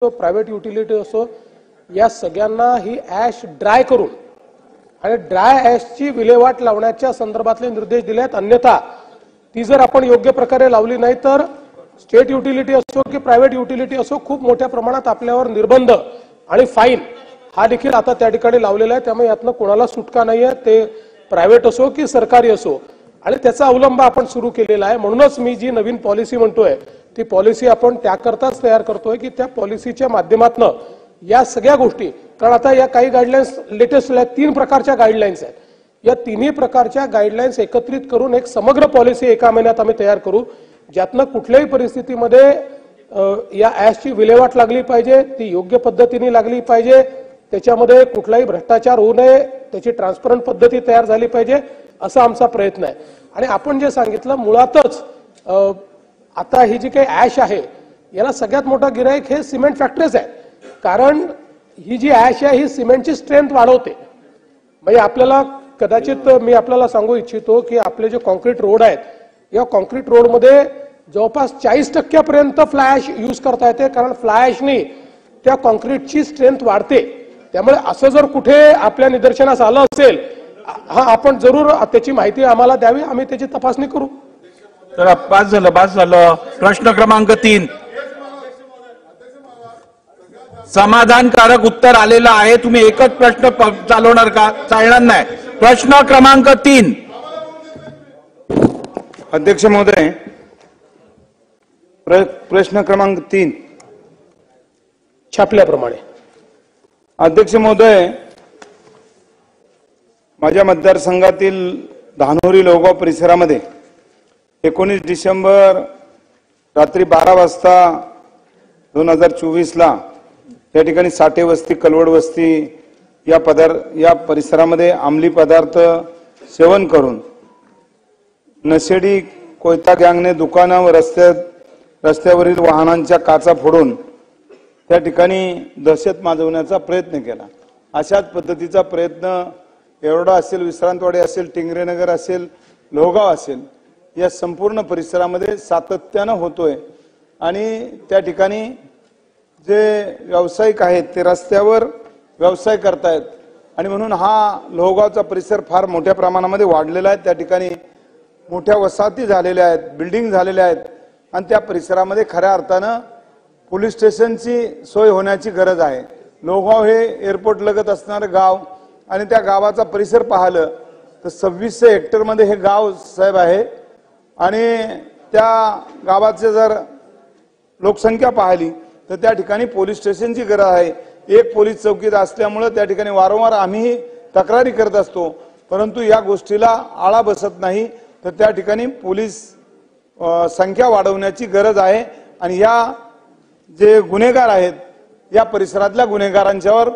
Private utility असो, या सगळ्यांना ही ॲश ड्राय करून आणि ड्राय ॲशची विल्हेवाट लावण्याच्या संदर्भातले निर्देश दिले आहेत। अन्यथा ती जर आपण योग्य प्रकारे लावली नाही तर स्टेट युटिलिटी असो की प्रायव्हेट युटिलिटी असो, खूप मोठ्या प्रमाणात आपल्यावर निर्बंध आणि फाईन हा देखील आता त्या ठिकाणी लावलेला आहे। त्यामुळे यातनं कोणाला सुटका नाहीये, ते प्रायव्हेट असो की सरकारी असो, आणि त्याचा अवलंब आपण सुरू केलेला आहे। म्हणूनच मी जी नवीन पॉलिसी म्हणतोय ती पॉलिसी आपण त्याकरताच तयार करतोय की त्या पॉलिसीच्या माध्यमातून या सगळ्या गोष्टी, कारण आता या काही गाईडलाईन्स लेटेस्ट 3 प्रकारच्या गाईडलाईन्स आहेत, या तिन्ही प्रकारच्या गाईडलाईन्स एकत्रित करून एक समग्र पॉलिसी एका महिन्यात आम्ही तयार करू, ज्यातनं कुठल्याही परिस्थितीमध्ये या ॲशची विल्हेवाट लागली पाहिजे, ती योग्य पद्धतीने लागली पाहिजे, त्याच्यामध्ये कुठलाही भ्रष्टाचार होऊ नये, त्याची ट्रान्सपरंट पद्धती तयार झाली पाहिजे, असा आमचा प्रयत्न आहे। आणि आपण जे सांगितलं मुळातच आता ही जी काही ॲश आहे याला सगळ्यात मोठा गिराईक हे सिमेंट फॅक्टरीज आहेत, कारण ही जी ॲश आहे ही सिमेंटची स्ट्रेंथ वाढवते। म्हणजे आपल्याला कदाचित मी आपल्याला सांगू इच्छितो की आपले जे कॉन्क्रीट रोड आहेत, या कॉन्क्रीट रोडमध्ये जवळपास 40% पर्यंत फ्लाय ॲश यूज करता येते, कारण फ्लाय ॲशनी त्या कॉन्क्रीटची स्ट्रेंथ वाढते। त्यामुळे असं जर कुठे आपल्या निदर्शनास आलं असेल, हा आपण जरूर त्याची माहिती आम्हाला द्यावी, आम्ही त्याची तपासणी करू। तर पास झालं। प्रश्न क्रमांक 3 समाधानकारक उत्तर आलेलं आहे। तुम्ही एकच प्रश्न चालवणार का? चालणार नाही। प्रश्न क्रमांक 3 अध्यक्ष महोदय, प्रश्न क्रमांक 3 छापल्याप्रमाणे। अध्यक्ष महोदय, माझ्या मतदारसंघातील धानोरी लोहगाव परिसरामध्ये 19 डिसेंबर रात्री 12 वाजता 2024 ला या ठिकाणी साठे वस्ती, कलवड वस्ती या परिसरामध्ये अंमली पदार्थ सेवन करून नशेडी कोयता गँगने दुकानं व रस्त्यावरील वाहनांच्या काचा फोडून त्या ठिकाणी दहशत माजवण्याचा प्रयत्न केला। अशाच पद्धतीचा प्रयत्न एवढा असेल, विश्रांतवाडी असेल, टिंगरेनगर असेल, लोहगाव असेल, या संपूर्ण परिसरामध्ये सातत्यानं होतोय। आणि त्या ठिकाणी जे व्यावसायिक आहेत ते रस्त्यावर व्यवसाय करतायत, आणि म्हणून हा लोहगावचा परिसर फार मोठ्या प्रमाणामध्ये वाढलेला आहे। त्या ठिकाणी मोठ्या वसाहती झालेल्या आहेत, बिल्डिंग झालेल्या आहेत, आणि त्या परिसरामध्ये खऱ्या अर्थानं पोलीस स्टेशनची सोय होण्याची गरज आहे। लोहगाव हे एअरपोर्ट लगत असणारं गाव, आणि त्या गावाचा परिसर पाहिलं तर 2600 हेक्टरमध्ये हे गाव साहेब आहे, आणि त्या गावाची जर लोकसंख्या पाहिली तर त्या ठिकाणी पोलीस स्टेशनची गरज आहे। एक पोलीस चौकीत असल्यामुळे त्या ठिकाणी वारंवार आम्ही तक्रारी करत असतो, परंतु या गोष्टीला आळा बसत नाही। तर त्या ठिकाणी पोलीस संख्या वाढवण्याची गरज आहे, आणि या जे गुन्हेगार आहेत या परिसरातल्या गुन्हेगारांच्यावर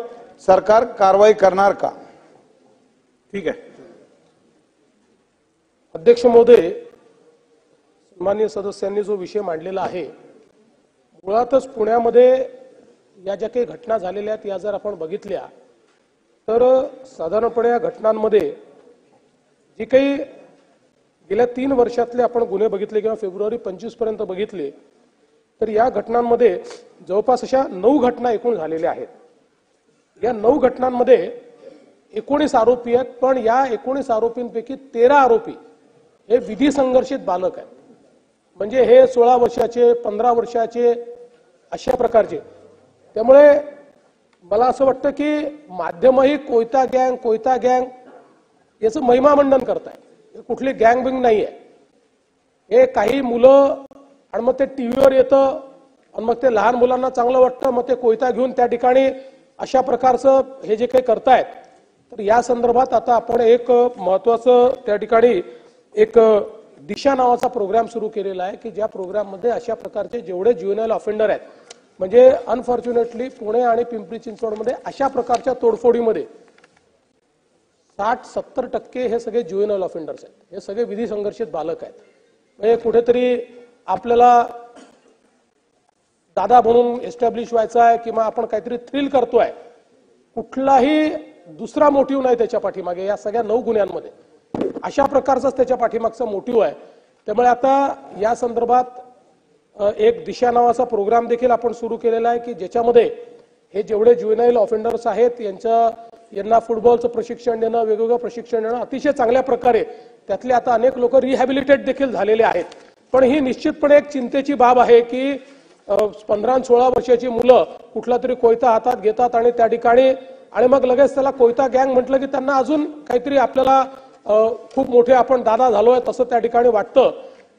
सरकार कारवाई करणार का? ठीक आहे अध्यक्ष महोदय, माननीय सदस्यांनी जो विषय मांडलेला आहे, मुळातच पुण्यामध्ये या ज्या काही घटना झालेल्या आहेत या जर आपण बघितल्या तर साधारणपणे या घटनांमध्ये जी काही गेल्या 3 वर्षातले आपण गुन्हे बघितले किंवा फेब्रुवारी 25 पर्यंत बघितले तर या घटनांमध्ये जवळपास अशा 9 घटना एकूण झालेल्या आहेत। या 9 घटनांमध्ये 19 आरोपी आहेत, पण या 19 आरोपींपैकी 13 आरोपी हे विधी संघर्षित बालक आहेत। म्हणजे हे 16 वर्षाचे, 15 वर्षाचे अशा प्रकारचे। त्यामुळे मला असं वाटतं की माध्यमही कोयता गँग याचं महिमामंडन करताय। कुठली गँग बिंग नाहीये, हे काही मुलं, आणि मग ते टीव्हीवर येतं, आणि मग ते लहान मुलांना चांगलं वाटतं, मग ते कोयता घेऊन त्या ठिकाणी अशा प्रकारचं हे जे काही करतायत। तर या संदर्भात आता आपण एक महत्त्वाचं त्या ठिकाणी एक दिशा नावाचा प्रोग्राम सुरू केलेला आहे की ज्या प्रोग्राममध्ये अशा प्रकारचे जेवढे ज्युव्हेनाइल ऑफेंडर आहेत, म्हणजे अनफॉर्च्युनेटली पुणे आणि पिंपरी चिंचवडमध्ये अशा प्रकारच्या तोडफोडीमध्ये 60-70% हे सगळे ज्युव्हेनाइल ऑफेंडर्स आहेत, हे सगळे विधी संघर्षित बालक आहेत। म्हणजे कुठेतरी आपल्याला दादा म्हणून एस्टॅब्लिश व्हायचं आहे किंवा आपण काहीतरी थ्रिल करतोय, कुठलाही दुसरा मोटिव्ह नाही त्याच्या पाठीमागे। या सगळ्या 9 गुन्ह्यांमध्ये अशा प्रकारचाच त्याच्या पाठीमागचा मोटिव्ह आहे। त्यामुळे आता या संदर्भात एक दिशा नावाचा प्रोग्राम देखील आपण सुरू केलेला आहे की ज्याच्यामध्ये हे जेवढे ज्युव्हेनाईल ऑफेंडर्स आहेत यांना फुटबॉलचं प्रशिक्षण देणं, वेगवेगळं प्रशिक्षण देणं अतिशय चांगल्या प्रकारे, त्यातले आता अनेक लोक रिहॅबिलिटेट देखील झालेले आहेत. पण ही निश्चितपणे एक चिंतेची बाब आहे की 15-16 वर्षाची मुलं कुठला तरी कोयता हातात घेतात आणि त्या ठिकाणी आणि मग लगेच त्याला कोयता गँग म्हटलं की त्यांना अजून काहीतरी आपल्याला खूप मोठे आपण दादा झालोय तसं त्या ठिकाणी वाटतं.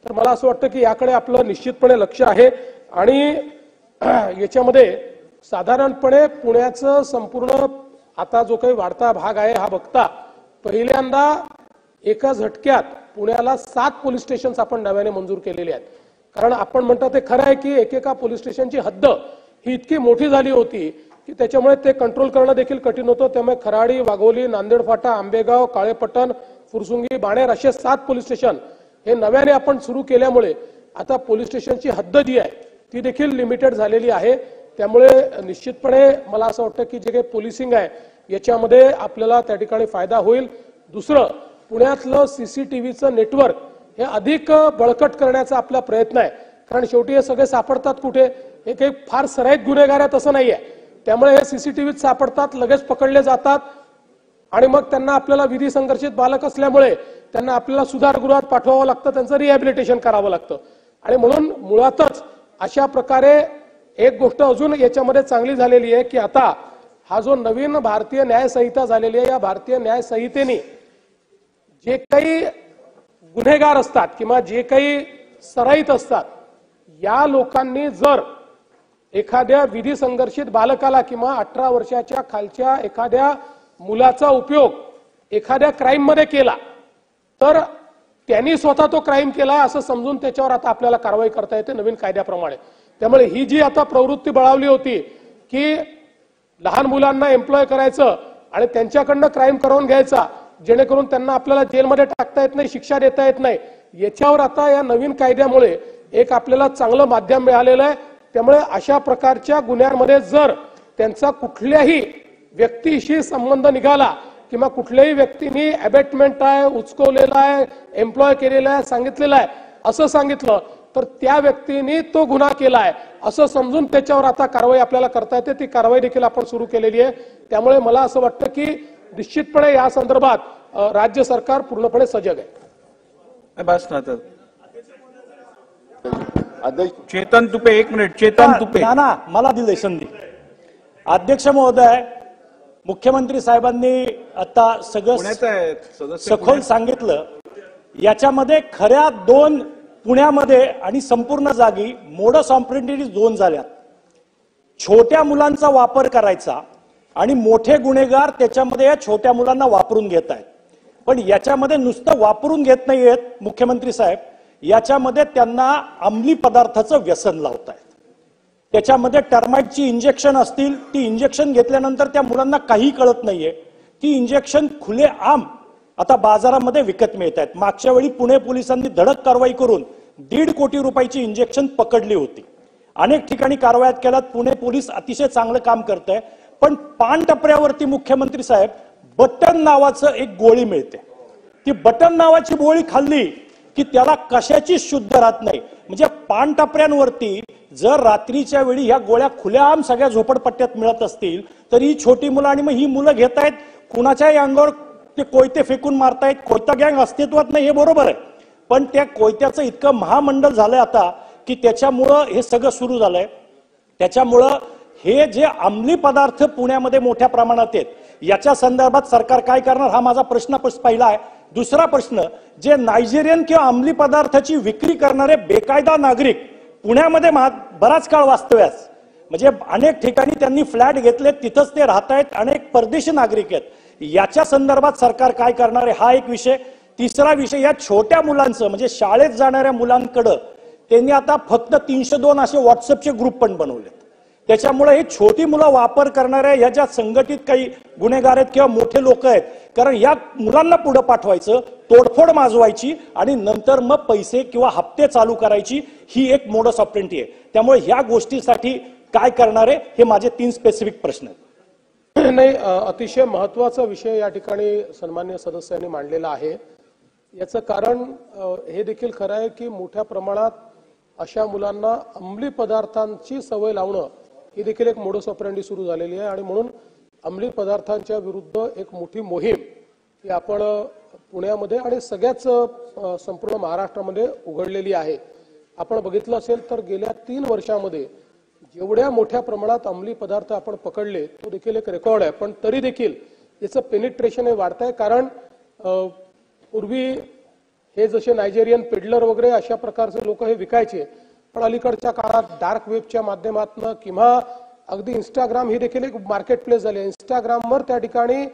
तर मला असं वाटतं की याकडे आपलं निश्चितपणे लक्ष आहे आणि याच्यामध्ये साधारणपणे पुण्याचं संपूर्ण आता जो काही वाढता भाग आहे हा बघता पहिल्यांदा एका झटक्यात पुण्याला 7 पोलीस स्टेशन्स आपण नव्याने मंजूर केलेले आहेत. कारण आपण म्हणतो ते खरं आहे की एकेका पोलीस स्टेशनची हद्द ही इतकी मोठी झाली होती की त्याच्यामुळे ते कंट्रोल करणं देखील कठीण होतं. त्यामुळे खराडी, वाघोली, नांदेड फाटा, आंबेगाव, काळेपट्टण, फुरसुंगी, बाणेर असे 7 पोलीस स्टेशन हे नव्याने आपण सुरू केल्यामुळे आता पोलीस स्टेशनची हद्द जी आहे ती देखील लिमिटेड झालेली आहे. त्यामुळे निश्चितपणे मला असं वाटतं की जे काही पोलिसिंग आहे याच्यामध्ये आपल्याला त्या ठिकाणी फायदा होईल. दुसरं, पुण्यातलं सीसीटीव्हीचं नेटवर्क हे अधिक बळकट करण्याचा आपला प्रयत्न आहे. कारण शेवटी हे सगळे सापडतात कुठे, हे काही फार सराईत गुन्हेगार आहेत असं नाहीये. त्यामुळे हे सीसीटीव्हीत सापडतात, लगेच पकडले जातात आणि मग त्यांना आपल्याला विधी संघर्षित बालक असल्यामुळे त्यांना आपल्याला सुधारगृहात पाठवावं लागतं, त्यांचं रिहॅबिलिटेशन करावं लागतं. आणि म्हणून मुळातच अशा प्रकारे एक गोष्ट अजून याच्यामध्ये चांगली झालेली आहे की आता हा जो नवीन भारतीय न्याय संहिता झालेली आहे या भारतीय न्याय संहितेने जे काही गुन्हेगार असतात किंवा जे काही सराईत असतात या लोकांनी जर एखाद्या विधी संघर्षित बालकाला किंवा 18 वर्षाच्या खालच्या एखाद्या मुलाचा उपयोग एखाद्या क्राईम मध्ये केला तर त्यांनी स्वतः तो क्राईम केला असं समजून त्याच्यावर आता आपल्याला कारवाई करता येते नवीन कायद्याप्रमाणे. त्यामुळे ही जी आता प्रवृत्ती बळावली होती की लहान मुलांना एम्प्लॉय करायचं आणि त्यांच्याकडनं क्राईम करवून घ्यायचा जेणेकरून त्यांना आपल्याला जेलमध्ये टाकता येत नाही, शिक्षा देता येत नाही, याच्यावर आता या नवीन कायद्यामुळे एक आपल्याला चांगलं माध्यम मिळालेलं आहे. त्यामुळे अशा प्रकारच्या गुन्ह्यांमध्ये जर त्यांचा कुठल्याही व्यक्तीशी संबंध निघाला किंवा कुठल्याही व्यक्तीने अबॅटमेंट आहे, उचकवलेला आहे, एम्प्लॉय केलेला आहे, सांगितलेलं आहे असं सांगितलं तर त्या व्यक्तीने तो गुन्हा केलाय असं समजून त्याच्यावर आता कारवाई आपल्याला करता येते. ती कारवाई देखील आपण सुरू केलेली आहे. त्यामुळे मला असं वाटतं की निश्चितपणे या संदर्भात राज्य सरकार पूर्णपणे सजग आहे. बस ना तर चेतन तुपे, 1 मिनिट. चेतन तुपे. ना मला दिले संधी. अध्यक्ष महोदय, मुख्यमंत्री साहेबांनी आता सगळं सखोल सांगितलं. याच्यामध्ये खऱ्या 2 पुण्यामध्ये आणि संपूर्ण जागी मोडस ऑपरेंडी 2 झाल्यात. छोट्या मुलांचा वापर करायचा आणि मोठे गुन्हेगार त्याच्यामध्ये या छोट्या मुलांना वापरून घेत आहेत. पण याच्यामध्ये नुसतं वापरून घेत नाहीयेत मुख्यमंत्री साहेब, याच्यामध्ये त्यांना अंमली पदार्थाचं व्यसन लावत आहेत. त्याच्यामध्ये टर्माइटची इंजेक्शन असतील, ती इंजेक्शन घेतल्यानंतर त्या मुलांना काही कळत नाहीये. ती इंजेक्शन खुलेआम आता बाजारामध्ये विकत मिळत आहेत. मागच्या वेळी पुणे पोलिसांनी धडक कारवाई करून 1.5 कोटी रुपयाची इंजेक्शन पकडली होती. अनेक ठिकाणी कारवायात केल्यात. पुणे पोलीस अतिशय चांगलं काम करत आहे. पण पान टपऱ्यावरती मुख्यमंत्री साहेब बटन नावाचं एक गोळी मिळते. ती बटन नावाची गोळी खाल्ली की त्याला कशाची शुद्ध राहत नाही. म्हणजे पान टपऱ्यांवरती जर रात्रीच्या वेळी ह्या गोळ्या खुलेआम सगळ्या झोपडपट्ट्यात मिळत असतील तर ही छोटी मुलं आणि मग ही मुलं घेत आहेत, कुणाच्याही अंगावर ते कोयते फेकून मारतायत. कोयता गँग अस्तित्वात नाही हे बरोबर आहे, पण त्या कोयत्याचं इतकं महामंडळ झालंय आता की त्याच्यामुळं हे सगळं सुरू झालंय. त्याच्यामुळं हे जे अंमली पदार्थ पुण्यामध्ये मोठ्या प्रमाणात आहेत याच्या संदर्भात सरकार काय करणार हा माझा प्रश्न पहिला आहे. दुसरा प्रश्न, जे नायजेरियन किंवा अंमली पदार्थाची विक्री करणारे बेकायदा नागरिक पुण्यामध्ये बराच काळ वास्तव्यास, म्हणजे अनेक ठिकाणी त्यांनी फ्लॅट घेतले, तिथंच ते राहत आहेत, अनेक परदेशी नागरिक आहेत, याच्या संदर्भात सरकार काय करणार आहे हा एक विषय. तिसरा विषय, या छोट्या मुलांचं म्हणजे शाळेत जाणाऱ्या मुलांकडं त्यांनी आता फक्त 302 असे व्हॉट्सअपचे ग्रुप पण बनवलेत. त्याच्यामुळे हे छोटी मुलं वापर करणाऱ्या या ज्या संघटित काही गुन्हेगार आहेत किंवा मोठे लोक आहेत, कारण या मुलांना पुढे पाठवायचं, तोडफोड माजवायची आणि नंतर मग पैसे किंवा हप्ते चालू करायची, ही एक मोडस ऑपरेंडी आहे. त्यामुळे ह्या गोष्टीसाठी काय करणार आहे हे माझे 3 स्पेसिफिक प्रश्न आहेत. नाही, अतिशय महत्वाचा विषय या ठिकाणी सन्माननीय सदस्यांनी मांडलेला आहे. याचं कारण हे देखील खरं आहे की मोठ्या प्रमाणात अशा मुलांना अंमली पदार्थांची सवय लावणं ही देखील एक मोडस ऑपरेंडी सुरू झालेली आहे आणि म्हणून अंमली पदार्थांच्या विरुद्ध एक मोठी मोहीम ही आपण पुण्यामध्ये आणि सगळ्याच संपूर्ण महाराष्ट्रामध्ये उघडलेली आहे। आपण बघितलं असेल तर गेल्या 3 वर्षांमध्ये जेवढ्या मोठ्या प्रमाणात अंमली पदार्थ आपण पकडले तो देखील एक रेकॉर्ड आहे, पण तरी देखील याचं पेनिट्रेशन हे वाढत आहे। कारण पूर्वी हे जसे नायजेरियन पेडलर वगैरे अशा प्रकारचे लोक हे विकायचे, पण अलीकडच्या काळात डार्क वेबच्या माध्यमातून किंवा अगदी इंस्टाग्राम ही देखील एक मार्केट प्लेस झाली आहे। इंस्टाग्रामवर त्या ठिकाणी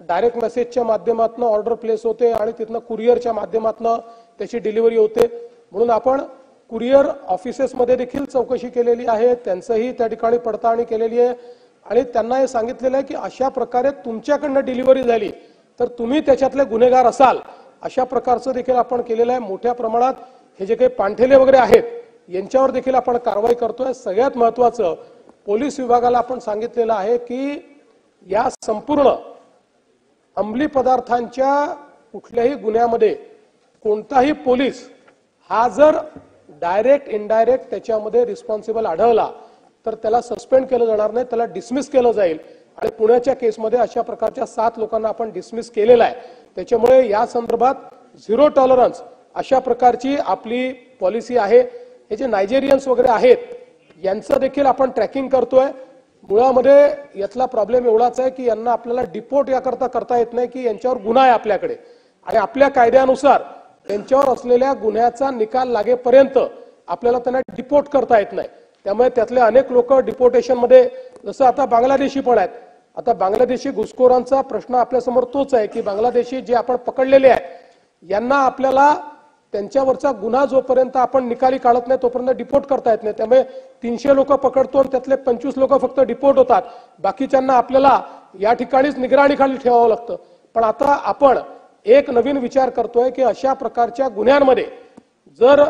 डायरेक्ट मेसेजच्या माध्यमातून ऑर्डर प्लेस होते आणि तिथनं कुरिअरच्या माध्यमातून त्याची डिलिव्हरी होते। म्हणून आपण कुरिअर ऑफिसेसमध्ये देखील चौकशी केलेली आहे, त्यांचंही त्या ठिकाणी पडताळणी केलेली आहे आणि त्यांना हे सांगितलेलं आहे की अशा प्रकारे तुमच्याकडनं डिलिव्हरी झाली तर तुम्ही त्याच्यातले गुन्हेगार असाल, अशा प्रकारचं देखील आपण केलेलं आहे। मोठ्या प्रमाणात हे जे काही पांठेले वगैरे आहेत यांच्यावर देखील आपण कारवाई करतोय। सगळ्यात महत्त्वाचं पोलीस विभागाला आपण सांगितलेलं आहे की या संपूर्ण अंमली पदार्थांच्या कुठल्याही गुन्ह्यामध्ये कोणताही पोलीस हा जर डायरेक्ट इनडायरेक्ट त्याच्यामध्ये रिस्पॉन्सिबल आढळला तर त्याला सस्पेंड केलं जाणार नाही, त्याला डिसमिस केलं जाईल आणि पुण्याच्या केसमध्ये अशा प्रकारच्या 7 लोकांना आपण डिसमिस केलेला आहे। त्याच्यामुळे या संदर्भात झिरो टॉलरन्स अशा प्रकारची आपली पॉलिसी आहे। हे जे नायजेरियन्स वगैरे आहेत यांचं देखील आपण ट्रॅकिंग करतोय। मुळामध्ये यातला प्रॉब्लेम एवढाच आहे की यांना आपल्याला डिपोर्ट याकरता करता येत नाही की यांच्यावर गुन्हा आहे आपल्याकडे आणि आपल्या कायद्यानुसार त्यांच्यावर असलेल्या गुन्ह्याचा निकाल लागेपर्यंत आपल्याला त्यांना डिपोर्ट करता येत नाही। त्यामुळे त्यातले अनेक लोक डिपोर्टेशन मध्ये, जसं आता बांगलादेशी पण आहेत, आता बांगलादेशी घुसखोरांचा प्रश्न आपल्यासमोर तोच आहे की बांगलादेशी जे आपण पकडलेले आहेत यांना आपल्याला त्यांच्यावरचा गुन्हा जोपर्यंत आपण निकाली काढत नाही तोपर्यंत डिपोर्ट करता येत नाही। त्यामुळे 300 लोक पकडतो आणि त्यातले 25 लोक फक्त डिपोर्ट होतात, बाकीच्यांना आपल्याला या ठिकाणीच निगराणीखाली ठेवावं लागतं। पण आता आपण एक नवीन विचार करतोय की अशा प्रकारच्या गुन्ह्यांमध्ये जर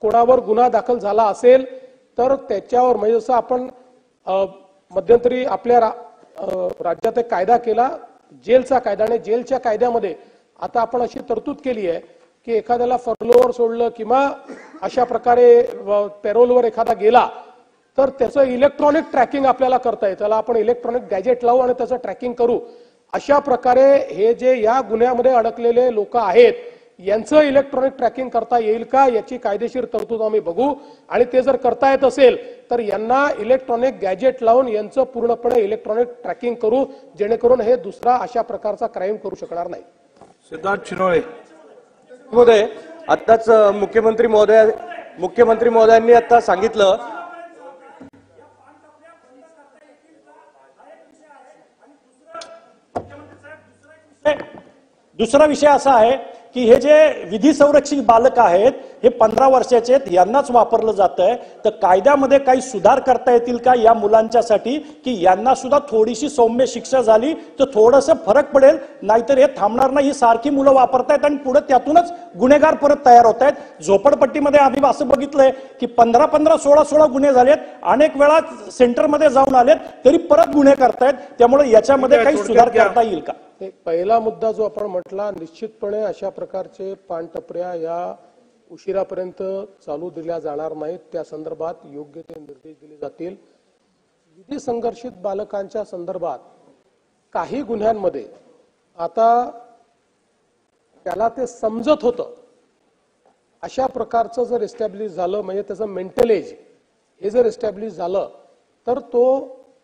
कोणावर गुन्हा दाखल झाला असेल तर त्याच्यावर, म्हणजे जसं आपण मध्यंतरी आपल्या राज्यात एक कायदा केला जेलचा कायदा, आणि जेलच्या कायद्यामध्ये आता आपण अशी तरतूद केली आहे की एखाद्याला फर्लोवर सोडलं किंवा अशा प्रकारे पेरोलवर एखादा गेला तर त्याचं इलेक्ट्रॉनिक ट्रॅकिंग आपल्याला करता येईल। त्याला आपण इलेक्ट्रॉनिक गॅजेट लावू आणि त्याचं ट्रॅकिंग करू। अशा प्रकारे हे जे या गुन्ह्यामध्ये अडकलेले लोक आहेत यांचं इलेक्ट्रॉनिक ट्रॅकिंग करता येईल का याची कायदेशीर तरतूद आम्ही बघू आणि ते जर करता येत असेल तर यांना इलेक्ट्रॉनिक गॅजेट लावून यांचं पूर्णपणे इलेक्ट्रॉनिक ट्रॅकिंग करू, जेणेकरून हे दुसरा अशा प्रकारचा क्राईम करू शकणार नाही। सिद्धार्थ शिरोळे महोदय, आताच मुख्यमंत्री महोदयांनी आता सांगितलं दुसरा विषय असा आहे की हे जे विधी संरक्षित बालक आहेत हे 15 वर्षाचे आहेत, यांनाच वापरलं जातंय, तर कायद्यामध्ये काही सुधार करता येतील का या मुलांच्यासाठी की यांना सुद्धा थोडीशी सौम्य शिक्षा झाली तर थोडंसं फरक पडेल, नाहीतर हे थांबणार नाही। ही सारखी मुलं वापरतायत आणि पुढे त्यातूनच गुन्हेगार परत तयार होत आहेत। झोपडपट्टीमध्ये आम्ही असं बघितलंय की 15-15, 16-16 गुन्हे झालेत, अनेक वेळा सेंटरमध्ये जाऊन आलेत तरी परत गुन्हे करतायत, त्यामुळे याच्यामध्ये काही सुधार करता येईल का? पहिला मुद्दा जो आपण म्हटला, निश्चितपणे अशा प्रकारचे पानटपऱ्या या उशिरापर्यंत चालू दिल्या जाणार नाहीत, त्या संदर्भात योग्य ते निर्देश दिले जातील। विधी संघर्षित बालकांच्या संदर्भात काही गुन्ह्यांमध्ये आता त्याला ते समजत होतं अशा प्रकारचं जर एस्टॅब्लिश झालं, म्हणजे त्याचं मेंटल एज हे जर एस्टॅब्लिश झालं तर तो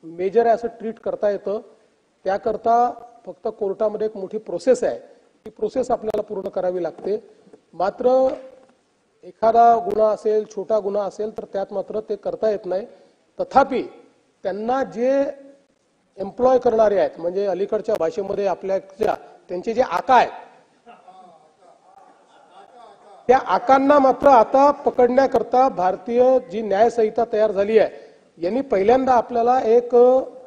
मेजर आहे असं ट्रीट करता येतं। त्याकरता फक्त कोर्टामध्ये एक मोठी प्रोसेस आहे, ती प्रोसेस आपल्याला पूर्ण करावी लागते। मात्र एखादा गुन्हा असेल, छोटा गुन्हा असेल तर त्यात मात्र ते करता येत नाही। तथापि त्यांना जे एम्प्लॉय करणारे आहेत, म्हणजे अलीकडच्या भाषेमध्ये आपल्या त्यांचे जे आका आहेत, त्या आकांना मात्र आता पकडण्याकरता भारतीय जी न्यायसंहिता तयार झाली आहे यांनी पहिल्यांदा आपल्याला एक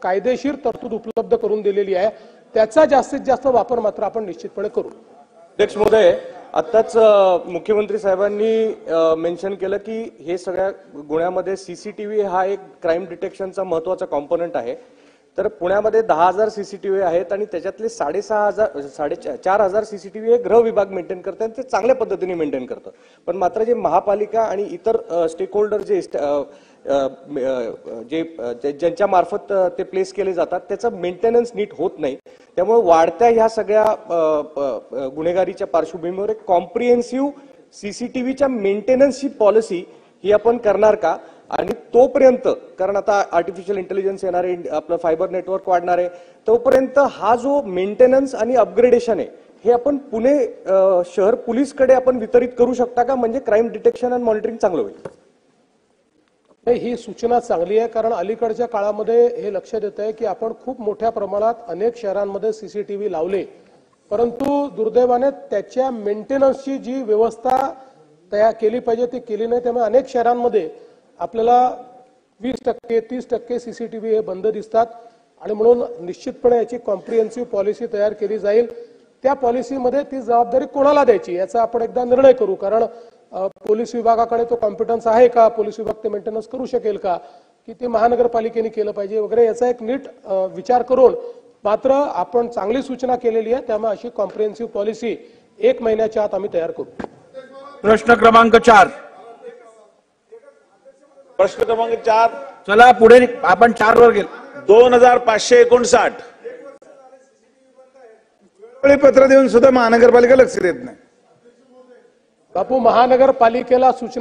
कायदेशीर तरतूद उपलब्ध करून दिलेली आहे, त्याचा जास्तीत जास्त वापर मात्र आपण निश्चितपणे करू। अध्यक्ष महोदय, आताच मुख्यमंत्री साहेबांनी मेन्शन केलं की हे सगळ्या गुन्ह्यामध्ये सीसीटीव्ही हा एक क्राईम डिटेक्शनचा महत्वाचा कॉम्पोनंट आहे। तर पुण्यामध्ये 10,000 सीसीटीव्ही आहेत आणि त्याच्यातले 4,500 सीसीटीव्ही हे गृह विभाग मेंटेन करतात आणि ते चांगल्या पद्धतीने मेंटेन करतं. पण मात्र जे महापालिका आणि इतर स्टेक होल्डर ज्यांच्या मार्फत ते प्लेस केले जातात त्याचं मेंटेनन्स नीट होत नाही. त्यामुळे वाढत्या ह्या सगळ्या गुन्हेगारीच्या पार्श्वभूमीवर एक कॉम्प्रिहेन्सिव्ह सीसीटीव्हीच्या मेंटेनन्सची पॉलिसी ही आपण करणार का? आणि तोपर्यंत, कारण आता आर्टिफिशियल इंटेलिजन्स येणार आहे, आपलं फायबर नेटवर्क वाढणार आहे, तोपर्यंत हा जो मेंटेनन्स आणि अपग्रेडेशन आहे हे आपण पुणे शहर पोलीसकडे आपण वितरित करू शकता का? म्हणजे क्राईम डिटेक्शन आणि मॉनिटरिंग चांगलं होईल. ही सूचना चांगली आहे, कारण अलीकडच्या काळामध्ये हे लक्षात येत आहे की आपण खूप मोठ्या प्रमाणात अनेक शहरांमध्ये सीसीटीव्ही लावले, परंतु दुर्दैवाने त्याच्या मेंटेनन्सची जी व्यवस्था तयार केली पाहिजे ती केली नाही. त्यामुळे अनेक शहरांमध्ये आपल्याला 20%, 30% सीसीटीव्ही हे बंद दिसतात आणि म्हणून निश्चितपणे याची कॉम्प्रिहेन्सिव्ह पॉलिसी तयार केली जाईल. त्या पॉलिसीमध्ये ती जबाबदारी कोणाला द्यायची याचा आपण एकदा निर्णय करू, कारण पोलीस विभागाकडे तो कॉम्पिटन्स आहे का, पोलीस विभाग ते मेंटेनन्स करू शकेल का, की ते महानगरपालिकेने केलं पाहिजे वगैरे याचा एक नीट विचार करून. मात्र आपण चांगली सूचना केलेली आहे, त्यामुळे अशी कॉम्प्रिहेन्सिव्ह पॉलिसी 1 महिन्याच्या आत आम्ही तयार करू. प्रश्न क्रमांक 4. प्रश्न क्रमांक 4. चला पुढे, आपण 4 वर गेलो. 2559. पत्र देऊन सुद्धा महानगरपालिका लक्ष देत नाही. बापू, महानगरपालिकेला सूचना